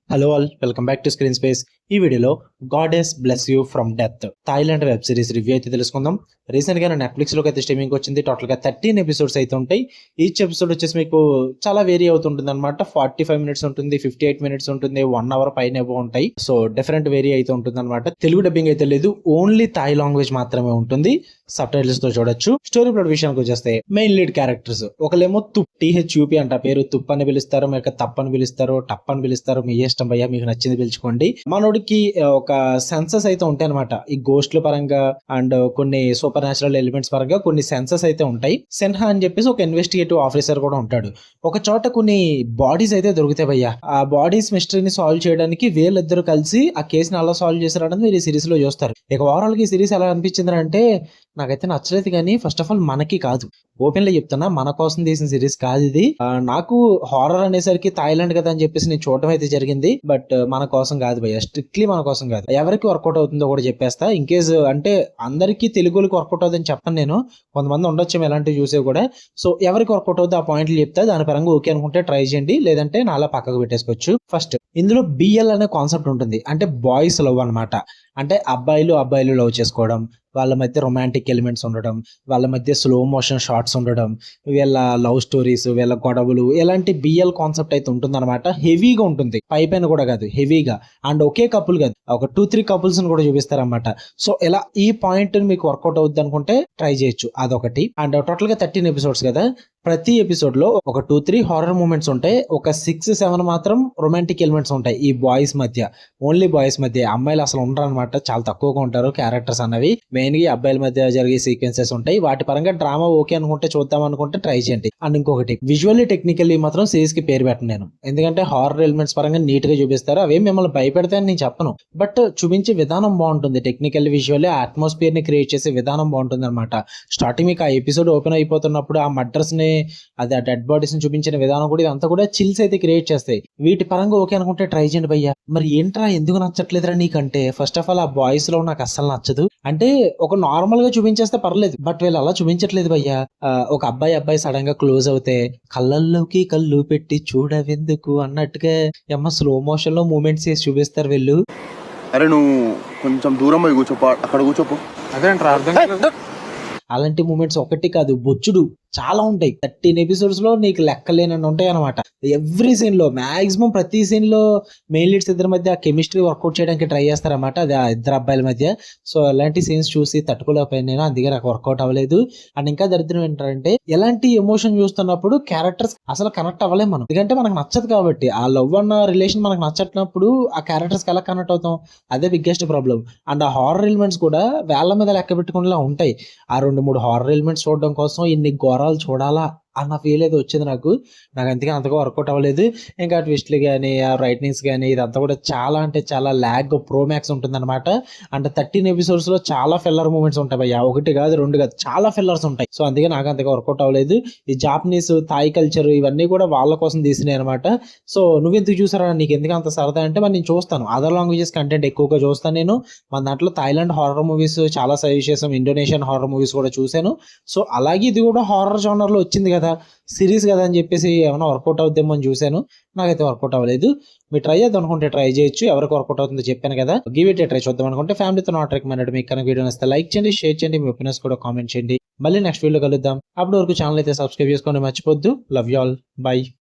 Hello all, welcome back to screen space. ఈ వీడియోలో goddess bless you from death Thailand web series review అయితే తెలుసుకుందాం. Recent గా Netflix లోకి అయితే స్ట్రీమింగ్ వచ్చింది. టోటల్ గా 13 ఎపిసోడ్స్ అయితే ఉంటాయి. ఈచ్ ఎపిసోడ్ వచ్చేసి మీకు చాలా వేరీ అవుతుంటుంది అనమాట. 45 మినిట్స్ ఉంటుంది, 58 మినిట్స్ ఉంటుంది, 1 అవర్ పైన ఉంటాయి. సో డిఫరెంట్ వేరీ అయితే ఉంటుంది అనమాట. తెలుగు డబ్బింగ్ అయితే లేదు, ఓన్లీ థాయ్ లాంగ్వేజ్ మాత్రమే ఉంటుంది. సబ్ టైటిల్స్ తో చూడొచ్చు. స్టోరీ ప్లాట్ విషయానికి వచ్చేస్తే మెయిన్ లీడ్ క్యారెక్టర్స్ ఒకలేమో THUP అంట, పేరు తుప్ అని పిలుస్తారు, మీకు తప్ అని పిలుస్తారు, టప్ అని పిలుస్తారు, మీ ఇష్టం భయ్యా, మీకు నచ్చింది పిలుచుకోండి. మనోడికి ఒక సెన్సెస్ అయితే ఉంటాయి అనమాట. ఈ గోస్ట్ల పరంగా అండ్ కొన్ని సూపర్ న్యాచురల్ ఎలిమెంట్స్ పరంగా కొన్ని సెన్సెస్ అయితే ఉంటాయి. సెన్హా అని చెప్పేసి ఒక ఇన్వెస్టిగేటివ్ ఆఫీసర్ కూడా ఉంటాడు. ఒక చోట కొన్ని బాడీస్ అయితే దొరుకుతాయి భయ్యా. ఆ బాడీస్ మిస్టరీని సాల్వ్ చేయడానికి వీళ్ళిద్దరు కలిసి ఆ కేసుని అలా సాల్వ్ చేశారని మీరు ఈ సిరీస్ లో చూస్తారు. ఇక ఓవరాల్ గా ఈ సిరీస్ ఎలా అనిపించింది అంటే నాకైతే నచ్చలేదు. కానీ ఫస్ట్ ఆఫ్ ఆల్ మనకి కాదు, ఓపెన్ లో చెప్తున్నా, మన కోసం తీసిన సిరీస్ కాదు ఇది. నాకు హారర్ అనేసరికి థాయిలాండ్ కదా అని చెప్పేసి నేను చూడటం అయితే జరిగింది. బట్ మన కోసం కాదు భయ్య, స్ట్రిక్ట్లీ మన కోసం కాదు. ఎవరికి వర్కౌట్ అవుతుందో కూడా చెప్పేస్తా. ఇన్ కేసు అంటే అందరికీ తెలుగులకు వర్కౌట్ అవుతుందని చెప్పను నేను, కొంతమంది ఉండొచ్చు ఎలాంటివి చూసే కూడా. సో ఎవరికి వర్కౌట్ అవుతుందో ఆ పాయింట్లు చెప్తా, దాని పరంగా ఓకే అనుకుంటే ట్రై చేయండి, లేదంటే నాలా పక్కకు పెట్టేసుకోవచ్చు. ఫస్ట్ ఇందులో BL అనే కాన్సెప్ట్ ఉంటుంది, అంటే బాయ్స్ లవ్ అనమాట. అంటే అబ్బాయిలు లవ్ చేసుకోవడం, వాళ్ళ మధ్య రొమాంటిక్ ఎలిమెంట్స్ ఉండడం, వాళ్ళ మధ్య స్లో మోషన్ షార్ట్స్ ఉండడం, వీళ్ళ లవ్ స్టోరీస్, వీళ్ళ గొడవలు, ఇలాంటి BL కాన్సెప్ట్ అయితే ఉంటుంది అనమాట. హెవీగా ఉంటుంది, పైన కూడా కాదు, హెవీగా. అండ్ ఒకే కపుల్ కాదు, ఒక 2-3 కపుల్స్ కూడా చూపిస్తారనమాట. సో ఇలా ఈ పాయింట్ మీకు వర్కౌట్ అవుద్ది అనుకుంటే ట్రై చేయొచ్చు, అదొకటి. అండ్ టోటల్ గా 13 ఎపిసోడ్స్ కదా, ప్రతి ఎపిసోడ్ లో ఒక 2-3 హారర్ మూమెంట్స్ ఉంటాయి, ఒక 6-7 మాత్రం రొమాంటిక్ ఎలిమెంట్స్ ఉంటాయి ఈ బాయ్స్ మధ్య. ఓన్లీ బాయ్స్ మధ్య, అమ్మాయిలు అసలు ఉండరు అనమాట, చాలా తక్కువగా ఉంటారు క్యారెక్టర్స్ అన్నవి. మెయిన్ గా అబ్బాయిల మధ్య జరిగే సీక్వెన్సెస్ ఉంటాయి. వాటి పరంగా డ్రామా ఓకే అనుకుంటే చూద్దాం అనుకుంటే ట్రై చేయండి. అండ్ ఇంకొకటి, విజువల్లీ టెక్నికల్లీ మాత్రం సిరీస్ కి పేరు పెట్టను నేను, ఎందుకంటే హారర్ ఎలిమెంట్స్ పరంగా నీట్ గా చూపిస్తారు. అవి మిమ్మల్ని భయపెడతాయని నేను చెప్పను, బట్ చూపించే విధానం బాగుంటుంది. టెక్నికల్ విజువల్లీ అట్మాస్ఫియర్ ని క్రియేట్ చేసే విధానం బాగుంటుంది అనమాట. స్టార్టింగ్ మీకు ఆ ఎపిసోడ్ ఓపెన్ అయిపోతున్నప్పుడు ఆ మర్డర్స్ ని, అది ఆ డెడ్ బాడీస్ ని చూపించిన విధానం కూడా, ఇదంతా కూడా చిల్స్ అయితే క్రియేట్ చేస్తాయి. వీటి పరంగా ఓకే అనుకుంటే ట్రై చేయండి భయ్యా. మరి ఏంట్రా ఎందుకు నచ్చట్లేదురా నీకంటే, ఫస్ట్ ఆఫ్ ఆల్ ఆ బాయ్స్ లో నాకు అస్సలు నచ్చదు. అంటే ఒక నార్మల్ గా చూపించేస్తే పర్లేదు, బట్ వీళ్ళు అలా చూపించట్లేదు భయ్యా. ఒక అబ్బాయి సడన్ గా క్లోజ్ అవుతే కళ్ళల్లోకి కళ్ళు పెట్టి చూడవెందుకు అన్నట్టుగా ఏమో స్లో మోషన్ లో మూమెంట్స్ చేసి చూపిస్తారు వీళ్ళు. అరే నువ్వు కొంచెం దూరం పోయి కూర్చోపో, అక్కడ కూర్చోపో. అదేంట్రా అర్థం. అలాంటి మూమెంట్స్ ఒకటి కాదు, బొచ్చుడు చాలా ఉంటాయి. 13 ఎపిసోడ్స్ లో నీకు లెక్కలేనని ఉంటాయి అనమాట. ఎవ్రీ సీన్ లో, మాక్సిమం ప్రతి సీన్ లో మెయిన్ లీడ్స్ ఇద్దరి మధ్య కెమిస్ట్రీ వర్కౌట్ చేయడానికి ట్రై చేస్తారన్నమాట, అది ఆ ఇద్దరు అబ్బాయిల మధ్య. సో అలాంటి సీన్స్ చూసి తట్టుకోలేకపోయాను నేను, అందుకే నాకు వర్కౌట్ అవ్వలేదు. అండ్ ఇంకా దరిద్రం ఏంటంటే, ఎలాంటి ఎమోషన్ చూస్తున్నప్పుడు క్యారెక్టర్స్ అసలు కనెక్ట్ అవ్వలేము మనం, ఎందుకంటే మనకు నచ్చదు కాబట్టి. ఆ లవ్ అన్న రిలేషన్ మనకు నచ్చట్టినప్పుడు ఆ క్యారెక్టర్స్ ఎలా కనెక్ట్ అవుతాం, అదే బిగ్గెస్ట్ ప్రాబ్లం. అండ్ ఆ హారర్ ఎలిమెంట్స్ కూడా వేళ్ల మీద లెక్క పెట్టుకునేలా ఉంటాయి. ఆ 2-3 హారర్ ఎలిమెంట్స్ చూడడం కోసం ఇన్ని ఘోరాలు చూడాలా అన్న ఫీల్ అయితే వచ్చింది నాకు అందుకే అంతగా వర్కౌట్ అవ్వలేదు. ఇంకా ట్విస్ట్లు కానీ, ఆ రైటింగ్స్ కానీ, ఇదంతా కూడా చాలా అంటే చాలా ల్యాగ్ ప్రోమాక్స్ ఉంటుంది అనమాట. అంటే 13 ఎపిసోడ్స్ లో చాలా ఫిల్లర్ మూమెంట్స్ ఉంటాయి భయ్యా, 1 కాదు 2 కాదు, చాలా ఫిల్లర్స్ ఉంటాయి. సో అందుకే నాకు అంతగా వర్కౌట్ అవ్వలేదు. ఈ జాపనీస్, థాయ్ కల్చర్ ఇవన్నీ కూడా వాళ్ళ కోసం తీసినాయి అనమాట. సో నువ్వెందుకు చూసారా, నీకు ఎందుకు అంత సరదా అంటే, మరి నేను చూస్తాను అదర్ లాంగ్వేజెస్ కంటెంట్ ఎక్కువగా చూస్తాను నేను. మన దాంట్లో థాయిలాండ్ హారర్ మూవీస్ చాలా సజెస్ట్ చేసాం, ఇండోనేషియన్ హారర్ మూవీస్ కూడా చూశాను. సో అలాగే ఇది కూడా హారర్ జోనర్ లో వచ్చింది కదా, సిరీస్ కదా అని చెప్పేసి ఏమైనా వర్కౌట్ అవుద్దేమో అని చూశాను. నాకైతే వర్కౌట్ అవ్వలేదు. మీరు ట్రై చేద్దాం అనుకుంటే ట్రై చేయొచ్చు, ఎవరికి వర్కౌట్ అవుతుందో చెప్పాను కదా. గివ్ ఇట్ ఏ ట్రై చూద్దాం అనుకుంటే ఫ్యామిలీతో నాట్ రికమెండెడ్. మీకు కనుక వీడియో నచ్చితే లైక్ చేయండి, షేర్ చేయండి, మీ ఒపీనియన్స్ కూడా కామెంట్ చేయండి. మళ్ళీ నెక్స్ట్ వీడియో కలుద్దాం. అప్పటి వరకు ఛానల్ అయితే సబ్స్క్రైబ్ చేసుకోండి మర్చిపోద్దు. Love you all, by.